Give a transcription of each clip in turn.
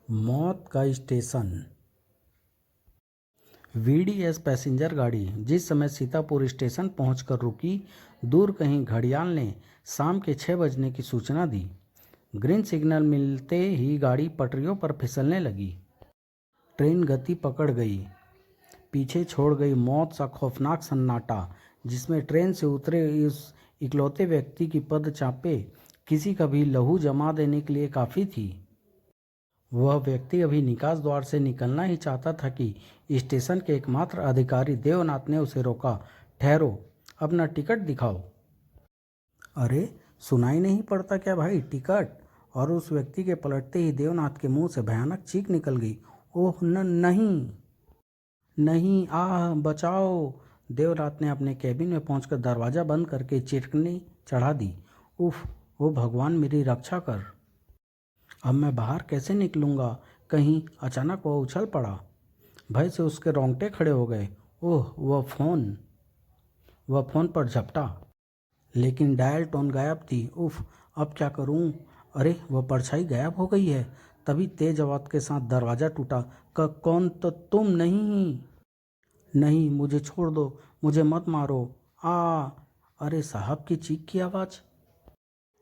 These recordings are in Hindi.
मौत का स्टेशन। वीडीएस पैसेंजर गाड़ी जिस समय सीतापुर स्टेशन पहुंचकर रुकी, दूर कहीं घड़ियाल ने शाम के 6 बजने की सूचना दी। ग्रीन सिग्नल मिलते ही गाड़ी पटरियों पर फिसलने लगी। ट्रेन गति पकड़ गई। पीछे छोड़ गई मौत सा खौफनाक सन्नाटा, जिसमें ट्रेन से उतरे इस इकलौते व्यक्ति की पदचापे किसी का भी लहू जमा देने के लिए काफ़ी थी। वह व्यक्ति अभी निकास द्वार से निकलना ही चाहता था कि स्टेशन के एकमात्र अधिकारी देवनाथ ने उसे रोका। ठहरो, अपना टिकट दिखाओ। अरे, सुनाई नहीं पड़ता क्या भाई, टिकट? और उस व्यक्ति के पलटते ही देवनाथ के मुंह से भयानक चीख निकल गई। ओह नहीं नहीं, आह बचाओ। देवनाथ ने अपने कैबिन में पहुंचकर दरवाज़ा बंद करके चिटकनी चढ़ा दी। उफ, ओ भगवान, मेरी रक्षा कर। अब मैं बाहर कैसे निकलूँगा? कहीं अचानक वह उछल पड़ा। भय से उसके रोंगटे खड़े हो गए। ओह, वह फ़ोन पर झपटा, लेकिन डायल टोन गायब थी। उफ, अब क्या करूं? अरे, वह परछाई गायब हो गई है। तभी तेज आवाज़ के साथ दरवाज़ा टूटा। कौन? तो तुम? नहीं नहीं, मुझे छोड़ दो, मुझे मत मारो। आ अरे साहब की चीख की आवाज़।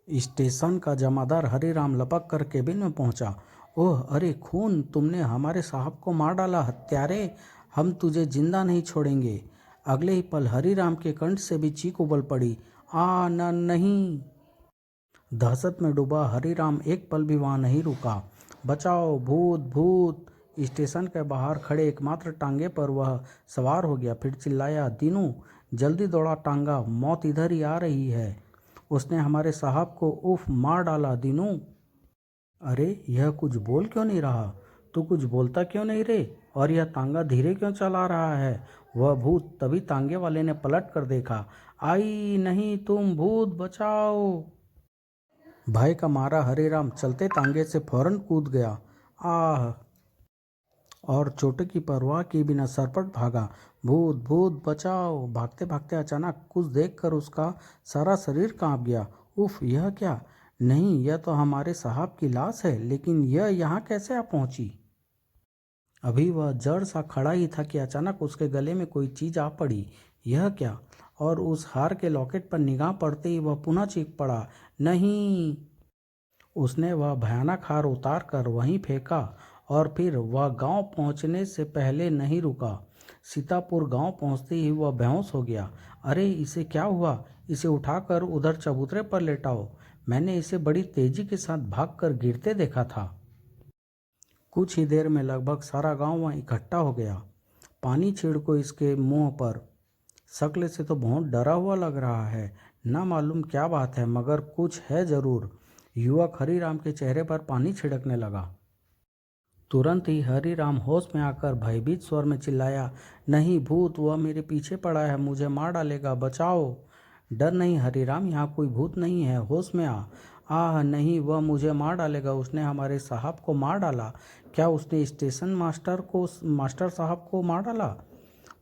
स्टेशन का जमादार हरिराम लपक कर केबिन में पहुंचा। ओह अरे खून, तुमने हमारे साहब को मार डाला, हत्यारे, हम तुझे जिंदा नहीं छोड़ेंगे। अगले ही पल हरिराम के कंठ से भी चीख उबल पड़ी। नहीं। दहशत में डूबा हरिराम एक पल भी वहां नहीं रुका। बचाओ, भूत भूत। स्टेशन के बाहर खड़े एकमात्र टांगे पर वह सवार हो गया। फिर चिल्लाया, दीनू जल्दी दौड़ा टांगा, मौत इधर ही आ रही है। उसने हमारे साहब को उफ मार डाला। दीनू, अरे यह कुछ बोल क्यों नहीं रहा? तू कुछ बोलता क्यों नहीं रे? और यह तांगा धीरे क्यों चला रहा है? वह भूत। तभी तांगे वाले ने पलट कर देखा। आई नहीं, तुम भूत, बचाओ। भय का मारा हरिराम चलते तांगे से फौरन कूद गया। आह, और चोट की परवाह किए बिना सरपट भागा। भूत भूत, बचाओ। भागते भागते अचानक कुछ देखकर उसका सारा शरीर कांप गया। उफ, यह क्या? नहीं, यह तो हमारे साहब की लाश है, लेकिन यह यहाँ कैसे आ पहुंची? अभी वह जड़ सा खड़ा ही था कि अचानक उसके गले में कोई चीज आ पड़ी। यह क्या? और उस हार के लॉकेट पर निगाह पड़ते ही वह पुनः चीख पड़ा। नहीं। उसने वह भयानक हार उतार कर वहीं फेंका और फिर वह गांव पहुंचने से पहले नहीं रुका। सीतापुर गांव पहुंचते ही वह बेहोश हो गया। अरे, इसे क्या हुआ? इसे उठाकर उधर चबूतरे पर लेटाओ। मैंने इसे बड़ी तेजी के साथ भागकर गिरते देखा था। कुछ ही देर में लगभग सारा गांव वहां इकट्ठा हो गया। पानी छिड़को इसके मुंह पर। शक्ल से तो बहुत डरा हुआ लग रहा है। ना मालूम क्या बात है, मगर कुछ है जरूर। युवक हरिराम के चेहरे पर पानी छिड़कने लगा। तुरंत ही हरिराम होश में आकर भयभीत स्वर में चिल्लाया, नहीं भूत, वह मेरे पीछे पड़ा है, मुझे मार डालेगा, बचाओ। डर नहीं हरिराम, यहाँ कोई भूत नहीं है, होश में आ। आह नहीं, वह मुझे मार डालेगा, उसने हमारे साहब को मार डाला। क्या उसने स्टेशन मास्टर साहब को मार डाला?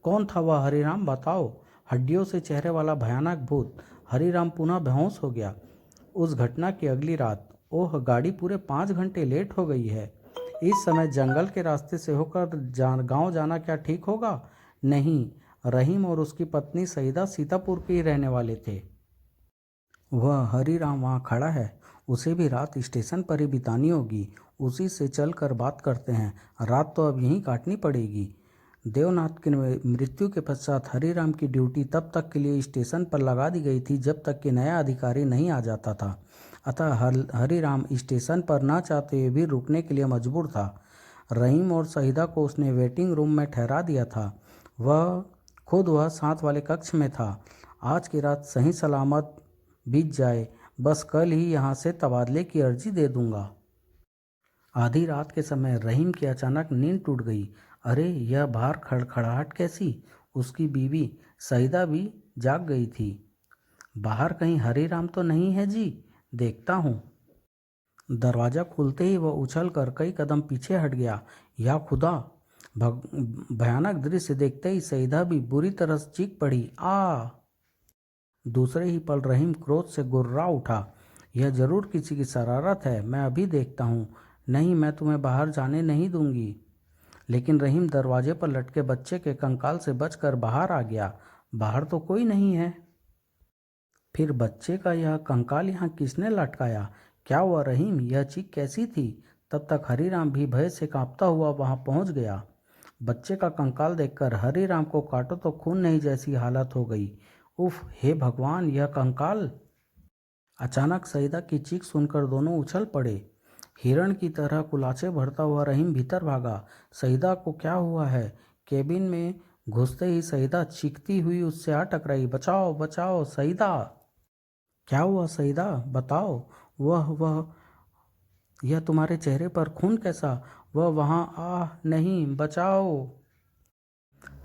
कौन था वह हरिराम, बताओ। हड्डियों से चेहरे वाला भयानक भूत। हरिराम पुनः बेहोश हो गया। उस घटना की अगली रात। ओह, गाड़ी पूरे 5 घंटे लेट हो गई है। इस समय जंगल के रास्ते से होकर गांव जाना क्या ठीक होगा? नहीं। रहीम और उसकी पत्नी सईदा सीतापुर के ही रहने वाले थे। वह हरिराम वहाँ खड़ा है, उसे भी रात स्टेशन पर ही बितानी होगी। उसी से चलकर बात करते हैं। रात तो अब यहीं काटनी पड़ेगी। देवनाथ की मृत्यु के पश्चात हरिराम की ड्यूटी तब तक के लिए स्टेशन पर लगा दी गई थी जब तक कि नया अधिकारी नहीं आ जाता था। अतः हरिराम स्टेशन पर न चाहते हुए भी रुकने के लिए मजबूर था। रहीम और सहीदा को उसने वेटिंग रूम में ठहरा दिया था। वह साथ वाले कक्ष में था। आज की रात सही सलामत बीत जाए, बस कल ही यहाँ से तबादले की अर्जी दे दूंगा। आधी रात के समय रहीम की अचानक नींद टूट गई। अरे, यह बाहर खड़खड़ाहट कैसी? उसकी बीवी सईदा भी जाग गई थी। बाहर कहीं हरिराम तो नहीं है जी, देखता हूँ। दरवाज़ा खुलते ही वह उछलकर कई कदम पीछे हट गया। या खुदा! भयानक दृश्य देखते ही सईदा भी बुरी तरह चीख पड़ी। दूसरे ही पल रहीम क्रोध से गुर्रा उठा। यह जरूर किसी की शरारत है, मैं अभी देखता हूँ। नहीं, मैं तुम्हें बाहर जाने नहीं दूंगी। लेकिन रहीम दरवाजे पर लटके बच्चे के कंकाल से बचकर बाहर आ गया। बाहर तो कोई नहीं है। फिर बच्चे का यह कंकाल यहाँ किसने लटकाया? क्या हुआ रहीम? यह चीख कैसी थी? तब तक हरीराम भी भय से कांपता हुआ वहां पहुंच गया। बच्चे का कंकाल देखकर हरीराम को काटो तो खून नहीं जैसी हालत हो गई। उफ, हे भगवान, यह कंकाल! अचानक सईदा की चीख सुनकर दोनों उछल पड़े। हिरण की तरह कुलाचे भरता हुआ रहीम भीतर भागा। सईदा को क्या हुआ है? केबिन में घुसते ही सईदा चीखती हुई उससे आ टकराई। बचाओ बचाओ सईदा! क्या हुआ सईदा? बताओ। वह यह तुम्हारे चेहरे पर खून कैसा? वह वहाँ नहीं, बचाओ!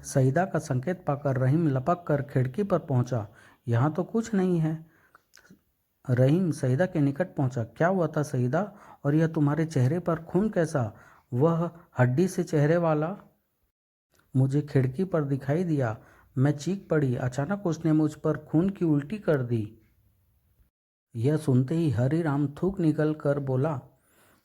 सईदा का संकेत पाकर रहीम लपक कर खिड़की पर पहुंचा। यहाँ तो कुछ नहीं है। रहीम सईदा के निकट पहुंचा। क्या हुआ था सईदा? और यह तुम्हारे चेहरे पर खून कैसा? वह हड्डी से चेहरे वाला मुझे खिड़की पर दिखाई दिया। मैं चीख पड़ी। अचानक उसने मुझ पर खून की उल्टी कर दी। यह सुनते ही हरीराम थूक निकल कर बोला,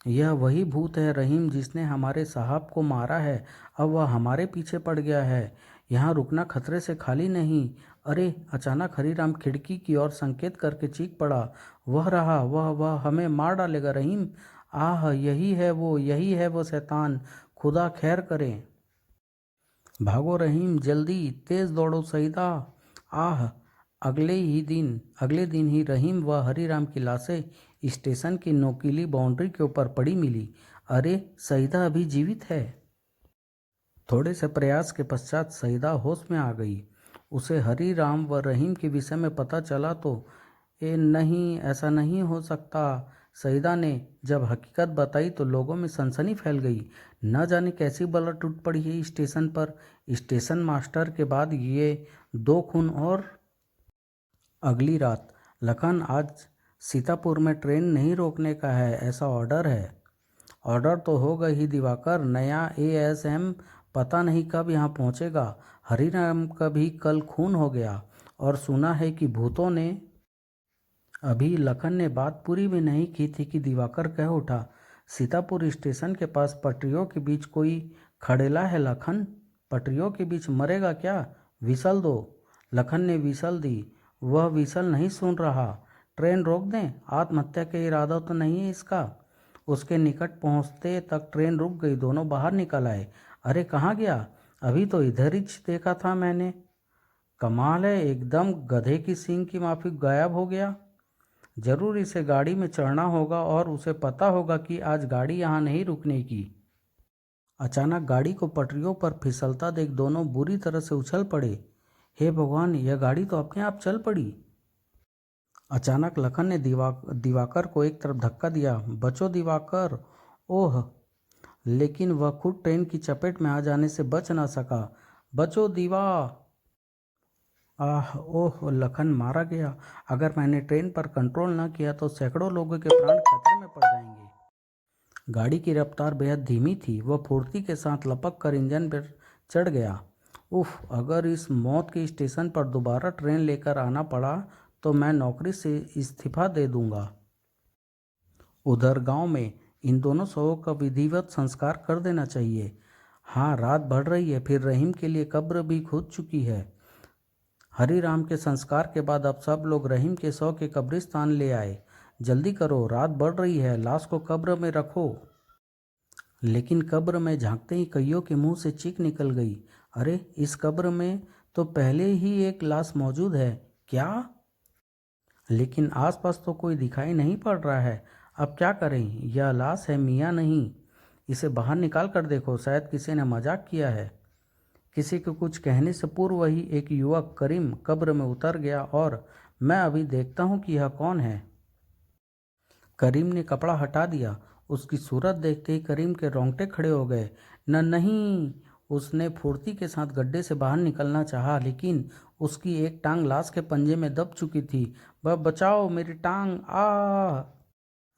यह वही भूत है रहीम जिसने हमारे साहब को मारा है। अब वह हमारे पीछे पड़ गया है। यहाँ रुकना खतरे से खाली नहीं। अरे! अचानक हरीराम खिड़की की ओर संकेत करके चीख पड़ा। वह रहा, वह हमें मार डालेगा रहीम। आह! यही है वो शैतान। खुदा खैर करे। भागो रहीम, जल्दी, तेज दौड़ो सईदा। आह! अगले दिन ही रहीम व हरीराम की लाशें स्टेशन की नोकीली बाउंड्री के ऊपर पड़ी मिली। अरे! सईदा अभी जीवित है। थोड़े से प्रयास के पश्चात सईदा होश में आ गई। उसे हरीराम व रहीम के विषय में पता चला तो नहीं, ऐसा नहीं हो सकता। सईदा ने जब हकीकत बताई तो लोगों में सनसनी फैल गई। न जाने कैसी बला टूट पड़ी है स्टेशन पर। स्टेशन मास्टर के बाद ये 2 खून और। अगली रात, लखन, आज सीतापुर में ट्रेन नहीं रोकने का है, ऐसा ऑर्डर है। ऑर्डर तो होगा ही दिवाकर, नया एएसएम पता नहीं कब यहाँ पहुँचेगा। हरिराम का भी कल खून हो गया और सुना है कि भूतों ने। अभी लखन ने बात पूरी भी नहीं की थी कि दिवाकर कह उठा, सीतापुर स्टेशन के पास पटरियों के बीच कोई खड़ेला है लखन। पटरियों के बीच मरेगा क्या? विसल दो। लखन ने विसल दी। वह विसल नहीं सुन रहा। ट्रेन रोक दें? आत्महत्या का इरादा तो नहीं है इसका? उसके निकट पहुंचते तक ट्रेन रुक गई। दोनों बाहर निकल आए। अरे कहाँ गया? अभी तो इधर ही देखा था मैंने। कमाल है, एकदम गधे की सींग की माफिक गायब हो गया। जरूर इसे गाड़ी में चढ़ना होगा और उसे पता होगा कि आज गाड़ी यहाँ नहीं रुकने की। अचानक गाड़ी को पटरियों पर फिसलता देख दोनों बुरी तरह से उछल पड़े। हे भगवान, यह गाड़ी तो अपने आप चल पड़ी। अचानक लखन ने दिवाकर को एक तरफ धक्का दिया। बचो दिवाकर! ओह! लेकिन वह खुद ट्रेन की चपेट में आ जाने से बच न सका। बचो दिवा! आह! ओह! लखन मारा गया। अगर मैंने ट्रेन पर कंट्रोल न किया तो सैकड़ों लोगों के प्राण खतरे में पड़ जाएंगे। गाड़ी की रफ्तार बेहद धीमी थी। वह फुर्ती के साथ लपक कर इंजन पर चढ़ गया। उफ! अगर इस मौत के स्टेशन पर दोबारा ट्रेन लेकर आना पड़ा तो मैं नौकरी से इस्तीफा दे दूंगा। उधर गांव में इन दोनों शवों का विधिवत संस्कार कर देना चाहिए। हाँ, रात बढ़ रही है, फिर रहीम के लिए कब्र भी खुद चुकी है। हरिराम के संस्कार के बाद अब सब लोग रहीम के शव के कब्रिस्तान ले आए। जल्दी करो, रात बढ़ रही है, लाश को कब्र में रखो। लेकिन कब्र में झांकते ही कईयों के मुंह से चीख निकल गई। अरे! इस कब्र में तो पहले ही एक लाश मौजूद है। क्या? लेकिन आसपास तो कोई दिखाई नहीं पड़ रहा है। अब क्या करें? यह लाश है, मियाँ नहीं। इसे बाहर निकाल कर देखो, शायद किसी ने मजाक किया है। किसी के कुछ कहने से पूर्व ही एक युवक करीम कब्र में उतर गया और मैं अभी देखता हूँ कि यह कौन है। करीम ने कपड़ा हटा दिया। उसकी सूरत देखते ही करीम के रोंगटे खड़े हो गए। नहीं! उसने फुर्ती के साथ गड्ढे से बाहर निकलना चाहा, लेकिन उसकी एक टांग लाश के पंजे में दब चुकी थी। बचाओ, मेरी टांग! आ!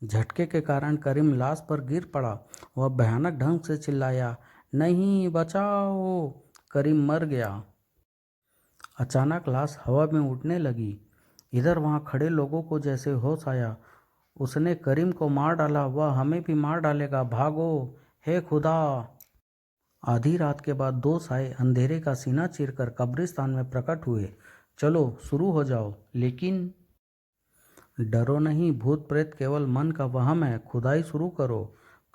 झटके के कारण करीम लाश पर गिर पड़ा। वह भयानक ढंग से चिल्लाया, नहीं, बचाओ! करीम मर गया। अचानक लाश हवा में उड़ने लगी। इधर वहां खड़े लोगों को जैसे होश आया। उसने करीम को मार डाला, वह हमें भी मार डालेगा, भागो, हे खुदा। आधी रात के बाद दो साए अंधेरे का सीना चीरकर कब्रिस्तान में प्रकट हुए। चलो शुरू हो जाओ। लेकिन डरो नहीं, भूत प्रेत केवल मन का वहम है, खुदाई शुरू करो।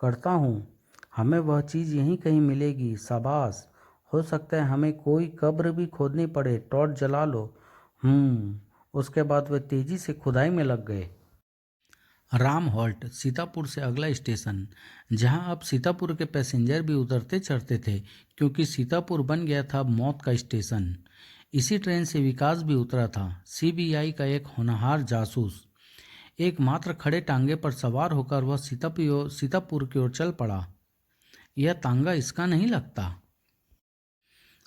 करता हूँ। हमें वह चीज़ यहीं कहीं मिलेगी, शाबाश। हो सकता है हमें कोई कब्र भी खोदनी पड़े, टॉर्च जला लो। उसके बाद वे तेजी से खुदाई में लग गए। राम हॉल्ट, सीतापुर से अगला स्टेशन, जहां अब सीतापुर के पैसेंजर भी उतरते चढ़ते थे, क्योंकि सीतापुर बन गया था मौत का स्टेशन। इसी ट्रेन से विकास भी उतरा था, सीबीआई का एक होनहार जासूस। एकमात्र खड़े टांगे पर सवार होकर वह सीतापुर की ओर चल पड़ा। यह तांगा इसका नहीं लगता।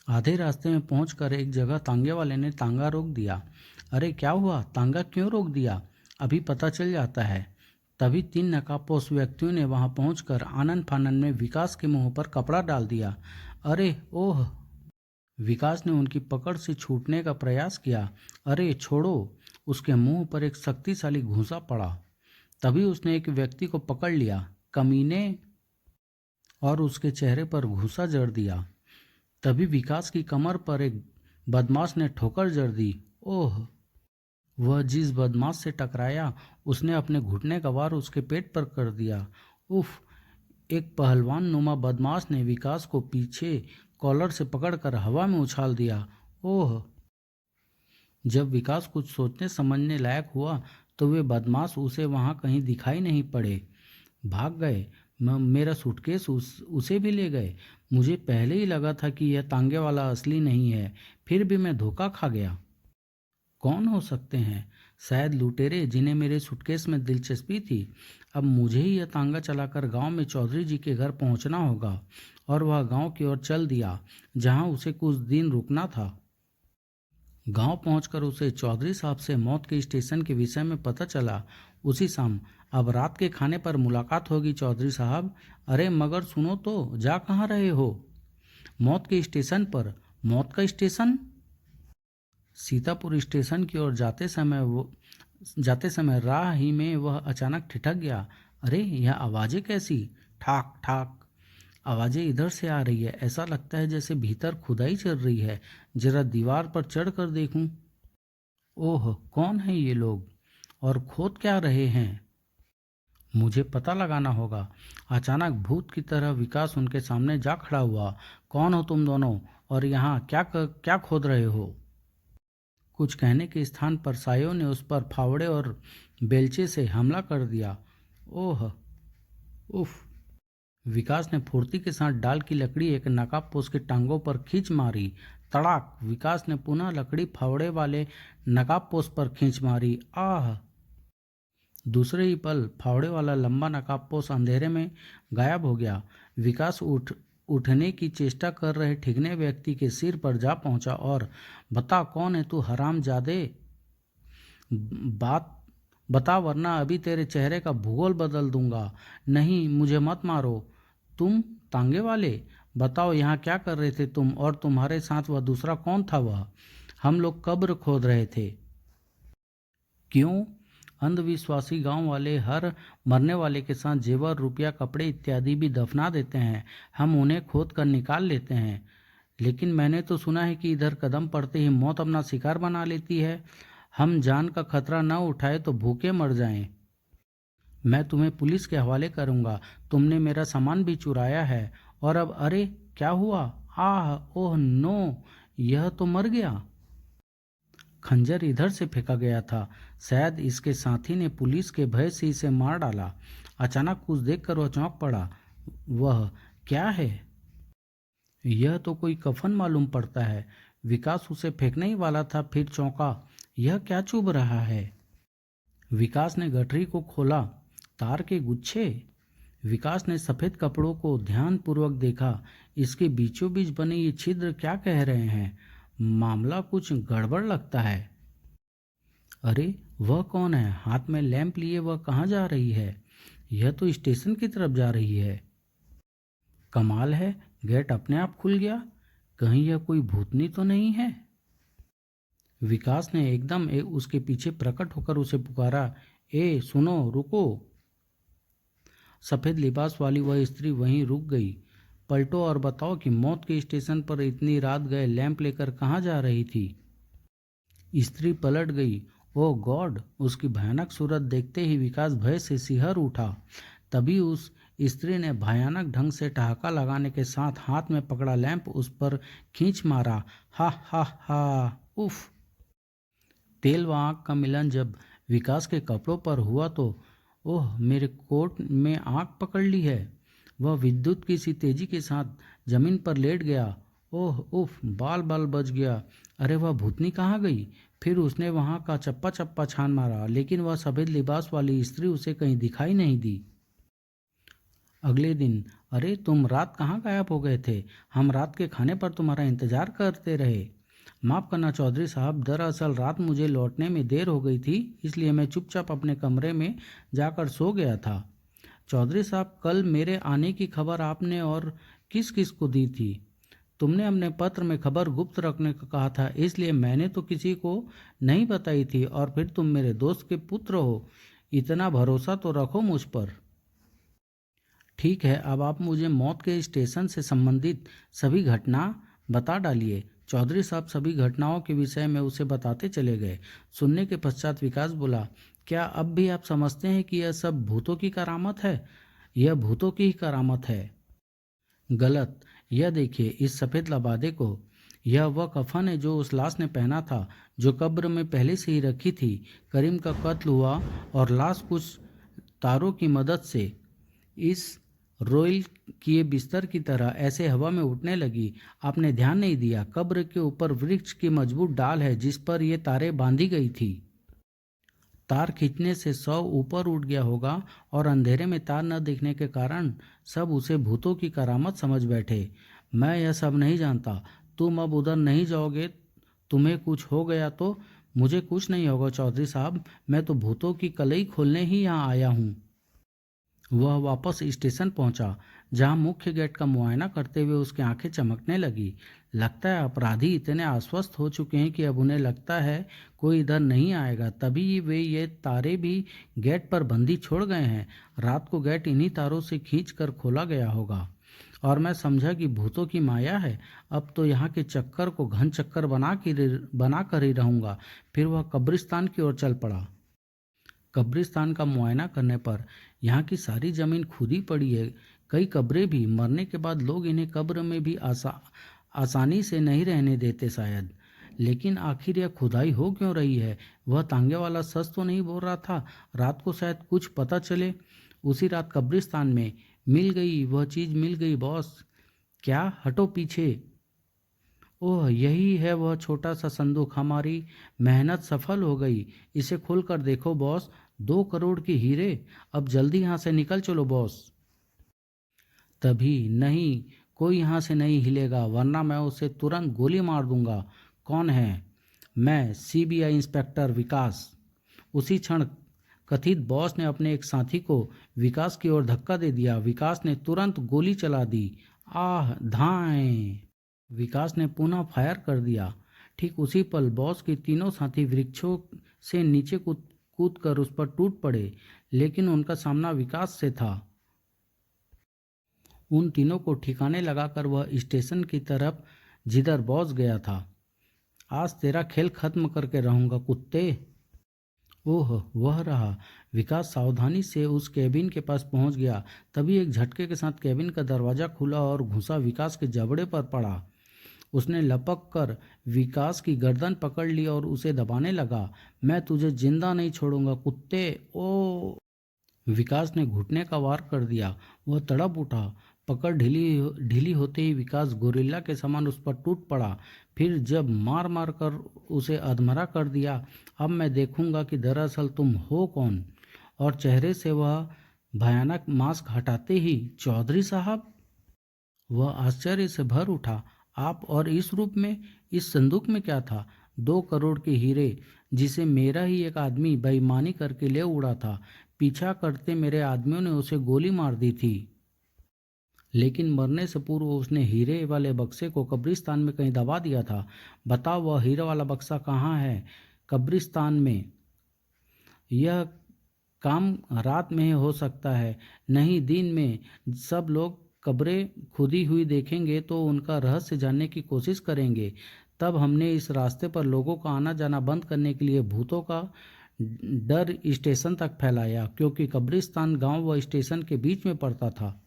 आधे रास्ते में पहुंचकर एक जगह तांगे वाले ने तांगा रोक दिया। अरे क्या हुआ, तांगा क्यों रोक दिया? अभी पता चल जाता है। तभी तीन नकाबपोश व्यक्तियों ने वहां पहुंचकर आनन फानन में विकास के मुंह पर कपड़ा डाल दिया। अरे ओह! विकास ने उनकी पकड़ से छूटने का प्रयास किया। अरे छोड़ो! उसके मुंह पर एक शक्तिशाली घूंसा पड़ा। तभी उसने एक व्यक्ति को पकड़ लिया, कमीने, और उसके चेहरे पर घूंसा जड़ दिया। तभी विकास की कमर पर एक बदमाश ने ठोकर जड़ दी। ओह! वह जिस बदमाश से टकराया, उसने अपने घुटने का वार उसके पेट पर कर दिया। उफ! एक पहलवान नुमा बदमाश ने विकास को पीछे कॉलर से पकड़कर हवा में उछाल दिया। ओह! जब विकास कुछ सोचने समझने लायक हुआ तो वे बदमाश उसे वहां कहीं दिखाई नहीं पड़े, भाग गए। मेरा सूटकेस उसे भी ले गए। मुझे पहले ही लगा था कि यह तांगे वाला असली नहीं है, फिर भी मैं धोखा खा गया। कौन हो सकते हैं? शायद लुटेरे, जिन्हें मेरे सूटकेस में दिलचस्पी थी। अब मुझे ही यह तांगा चलाकर गांव में चौधरी जी के घर पहुंचना होगा। और वह गांव की ओर चल दिया, जहां उसे कुछ दिन रुकना था। गांव पहुंचकर उसे चौधरी साहब से मौत के स्टेशन के विषय में पता चला। उसी शाम अब रात के खाने पर मुलाकात होगी चौधरी साहब। अरे मगर सुनो तो, जा कहाँ रहे हो? मौत के स्टेशन पर। मौत का स्टेशन? सीतापुर स्टेशन की ओर जाते समय राह ही में वह अचानक ठिठक गया। अरे यह आवाज़ें कैसी? ठाक ठाक आवाज़ें इधर से आ रही है। ऐसा लगता है जैसे भीतर खुदाई चल रही है। जरा दीवार पर चढ़ कर देखूं। ओह, कौन है ये लोग और खोद क्या रहे हैं? मुझे पता लगाना होगा। अचानक भूत की तरह विकास उनके सामने जा खड़ा हुआ। कौन हो तुम दोनों, और यहाँ क्या खोद रहे हो? कुछ कहने के स्थान पर सायों ने उस पर फावड़े और बेलचे से हमला कर दिया। ओह! उफ! विकास ने फुर्ती के साथ डाल की लकड़ी एक नकाबपोश के टांगों पर खींच मारी। तड़ाक! विकास ने पुनः लकड़ी फावड़े वाले नकाबपोश पर खींच मारी। आह! दूसरे ही पल फावड़े वाला लंबा नकाबपोश अंधेरे में गायब हो गया। विकास उठने की चेष्टा कर रहे ठिगने व्यक्ति के सिर पर जा पहुंचा और बता, कौन है तू हरामजादे? बात बता, वरना अभी तेरे चेहरे का भूगोल बदल दूंगा। नहीं, मुझे मत मारो। तुम तांगे वाले, बताओ यहाँ क्या कर रहे थे तुम, और तुम्हारे साथ वह दूसरा कौन था? वह हम लोग कब्र खोद रहे थे। क्यों? अंधविश्वासी गांव वाले हर मरने वाले के साथ जेवर, रुपया, कपड़े इत्यादि भी दफना देते हैं। हम उन्हें खोद कर निकाल लेते हैं। लेकिन मैंने तो सुना है कि इधर कदम पड़ते ही मौत अपना शिकार बना लेती है। हम जान का खतरा न उठाए तो भूखे मर जाएं। मैं तुम्हें पुलिस के हवाले करूंगा। तुमने मेरा सामान भी चुराया है। और अब अरे क्या हुआ? आह! Oh no! यह तो मर गया। खंजर इधर से फेंका गया था। शायद इसके साथी ने पुलिस के भय से इसे मार डाला। अचानक कुछ देखकर वह चौंक पड़ा। वह क्या है? यह तो कोई कफन मालूम पड़ता है। विकास उसे फेंकने ही वाला था, फिर चौंका। यह क्या चुभ रहा है? विकास ने गठरी को खोला। तार के गुच्छे। विकास ने सफेद कपड़ों को ध्यानपूर्वक देखा। इसके बीचों बीच बने ये छिद्र क्या कह रहे हैं? मामला कुछ गड़बड़ लगता है। अरे वह कौन है? हाथ में लैंप लिए वह कहाँ जा रही है? यह तो स्टेशन की तरफ जा रही है। कमाल है, गेट अपने आप खुल गया। कहीं यह कोई भूतनी तो नहीं है? विकास ने एकदम उसके पीछे प्रकट होकर उसे पुकारा। ए सुनो, रुको। सफ़ेद लिबास वाली वह स्त्री वहीं रुक गई। पलटो और बताओ कि मौत के स्टेशन पर इतनी रात गए लैंप लेकर कहाँ जा रही थी। स्त्री पलट गई। ओह गॉड! उसकी भयानक सूरत देखते ही विकास भय से सिहर उठा। तभी उस स्त्री ने भयानक ढंग से ठहाका लगाने के साथ हाथ में पकड़ा लैंप उस पर खींच मारा। हा हा हा! उफ! तेल व आँख का मिलन जब विकास के कपड़ों पर हुआ तो ओह, मेरे कोट में आँख पकड़ ली है। वह विद्युत की सी तेजी के साथ जमीन पर लेट गया। ओह उफ! बाल बाल बच गया। अरे वह भूतनी कहाँ गई? फिर उसने वहाँ का चप्पा चप्पा छान मारा, लेकिन वह सफ़ेद लिबास वाली स्त्री उसे कहीं दिखाई नहीं दी। अगले दिन, अरे तुम रात कहाँ गायब हो गए थे? हम रात के खाने पर तुम्हारा इंतजार करते रहे। माफ़ करना चौधरी साहब, दरअसल रात मुझे लौटने में देर हो गई थी, इसलिए मैं चुपचाप अपने कमरे में जाकर सो गया था। चौधरी साहब, कल मेरे आने की खबर आपने और किस किस को दी थी? तुमने अपने पत्र में खबर गुप्त रखने को कहा था, इसलिए मैंने तो किसी को नहीं बताई थी। और फिर तुम मेरे दोस्त के पुत्र हो, इतना भरोसा तो रखो मुझ पर। ठीक है, अब आप मुझे मौत के स्टेशन से संबंधित सभी घटना बता डालिए। चौधरी साहब सभी घटनाओं के विषय में उसे बताते चले गए। सुनने के पश्चात विकास बोला, क्या अब भी आप समझते हैं कि यह सब भूतों की करामत है? यह भूतों की ही करामत है। गलत। यह देखिए इस सफ़ेद लबादे को। यह वह कफन है जो उस लाश ने पहना था, जो कब्र में पहले से ही रखी थी। करीम का कत्ल हुआ और लाश कुछ तारों की मदद से इस रोयल किए बिस्तर की तरह ऐसे हवा में उठने लगी। आपने ध्यान नहीं दिया, कब्र के ऊपर वृक्ष की मजबूत डाल है जिस पर ये तारें बांधी गई थी। तार खींचने से शव ऊपर उठ गया होगा और अंधेरे में तार न दिखने के कारण सब उसे भूतों की करामत समझ बैठे। मैं यह सब नहीं जानता। तुम अब उधर नहीं जाओगे। तुम्हें कुछ हो गया तो? मुझे कुछ नहीं होगा चौधरी साहब, मैं तो भूतों की कलई खोलने ही यहाँ आया हूँ। वह वापस स्टेशन पहुंचा, जहां मुख्य गेट का मुआयना करते हुए उसकी आंखें चमकने लगी। लगता है अपराधी इतने आश्वस्त हो चुके हैं कि अब उन्हें लगता है कोई इधर नहीं आएगा, तभी वे ये तारे भी गेट पर बंदी छोड़ गए हैं। रात को गेट इन्हीं तारों से खींच कर खोला गया होगा और मैं समझा कि भूतों की माया है। अब तो यहाँ के चक्कर को घन चक्कर बना कर ही रहूँगा। फिर वह कब्रिस्तान की ओर चल पड़ा। कब्रिस्तान का मुआयना करने पर यहाँ की सारी ज़मीन खुदी पड़ी है। कई कब्रें भी, मरने के बाद लोग इन्हें कब्र में भी आसानी से नहीं रहने देते शायद। लेकिन आखिर यह खुदाई हो क्यों रही है? वह तांगे वाला सच तो नहीं बोल रहा था? रात को शायद कुछ पता चले। उसी रात कब्रिस्तान में मिल गई, वह चीज़ मिल गई बॉस। क्या? हटो पीछे। ओह, यही है वह छोटा सा संदूक। हमारी मेहनत सफल हो गई। इसे खोल कर देखो बॉस। 2 करोड़ के हीरे। अब जल्दी यहाँ से निकल चलो बॉस। तभी, नहीं, कोई यहाँ से नहीं हिलेगा वरना मैं उसे तुरंत गोली मार दूंगा। कौन है? मैं, सीबीआई इंस्पेक्टर विकास। उसी क्षण कथित बॉस ने अपने एक साथी को विकास की ओर धक्का दे दिया। विकास ने तुरंत गोली चला दी। आह, धाएं! विकास ने पुनः फायर कर दिया। ठीक उसी पल बॉस के तीनों साथी वृक्षों से नीचे कूद कर उस पर टूट पड़े, लेकिन उनका सामना विकास से था। उन तीनों को ठिकाने लगाकर वह स्टेशन की तरफ जिधर बॉस गया था। आज तेरा खेल खत्म करके रहूंगा कुत्ते। ओह, वह रहा। विकास सावधानी से उस कैबिन के पास पहुंच गया। तभी एक झटके के साथ कैबिन का दरवाजा खुला और घुसा विकास के जबड़े पर पड़ा। उसने लपक कर विकास की गर्दन पकड़ ली और उसे दबाने लगा। मैं तुझे जिंदा नहीं छोड़ूंगा कुत्ते। ओ! विकास ने घुटने का वार कर दिया। वह तड़प उठा। पकड़ ढीली ढीली होते ही विकास गोरिल्ला के समान उस पर टूट पड़ा। फिर जब मार मार कर उसे अधमरा कर दिया, अब मैं देखूंगा कि दरअसल तुम हो कौन। और चेहरे से वह भयानक मास्क हटाते ही, चौधरी साहब! वह आश्चर्य से भर उठा। आप? और इस रूप में? इस संदूक में क्या था? 2 करोड़ के हीरे, जिसे मेरा ही एक आदमी बेईमानी करके ले उड़ा था। पीछा करते मेरे आदमियों ने उसे गोली मार दी थी, लेकिन मरने से पूर्व उसने हीरे वाले बक्से को कब्रिस्तान में कहीं दबा दिया था। बताओ वह हीरे वाला बक्सा कहाँ है? कब्रिस्तान में। यह काम रात में ही हो सकता है, नहीं दिन में। सब लोग कब्रें खुदी हुई देखेंगे तो उनका रहस्य जानने की कोशिश करेंगे। तब हमने इस रास्ते पर लोगों का आना जाना बंद करने के लिए भूतों का डर स्टेशन तक फैलाया, क्योंकि कब्रिस्तान गांव व स्टेशन के बीच में पड़ता था।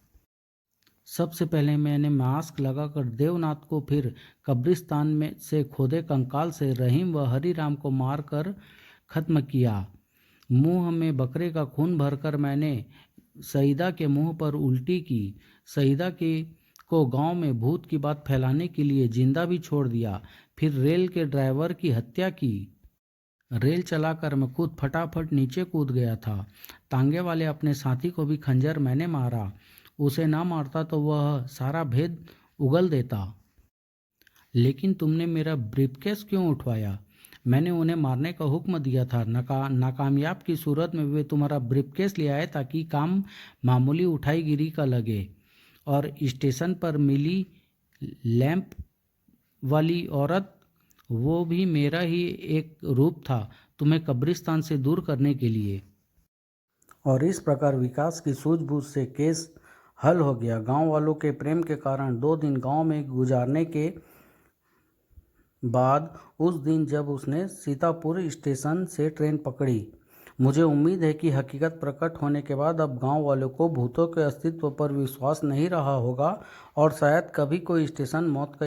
सबसे पहले मैंने मास्क लगाकर देवनाथ को, फिर कब्रिस्तान में से खोदे कंकाल से रहीम व हरीराम को मारकर खत्म किया। मुंह में बकरे का खून भरकर मैंने सईदा के मुंह पर उल्टी की। सईदा के को गांव में भूत की बात फैलाने के लिए जिंदा भी छोड़ दिया। फिर रेल के ड्राइवर की हत्या की। रेल चलाकर मैं खुद फटाफट नीचे कूद गया था। तांगे वाले अपने साथी को भी खंजर मैंने मारा। उसे ना मारता तो वह सारा भेद उगल देता। लेकिन तुमने मेरा ब्रीफकेस क्यों उठवाया? मैंने उन्हें मारने का हुक्म दिया था। नाकामयाब की सूरत में वे तुम्हारा ब्रीफकेस ले आए ताकि काम मामूली उठाईगिरी का लगे। और स्टेशन पर मिली लैंप वाली औरत, वो भी मेरा ही एक रूप था, तुम्हें कब्रिस्तान से दूर करने के लिए। और इस प्रकार विकास की सूझबूझ से केस हल हो गया। गांव वालों के प्रेम के कारण 2 दिन गांव में गुजारने के बाद उस दिन जब उसने सीतापुर स्टेशन से ट्रेन पकड़ी, मुझे उम्मीद है कि हकीकत प्रकट होने के बाद अब गांव वालों को भूतों के अस्तित्व पर विश्वास नहीं रहा होगा और शायद कभी कोई स्टेशन मौत का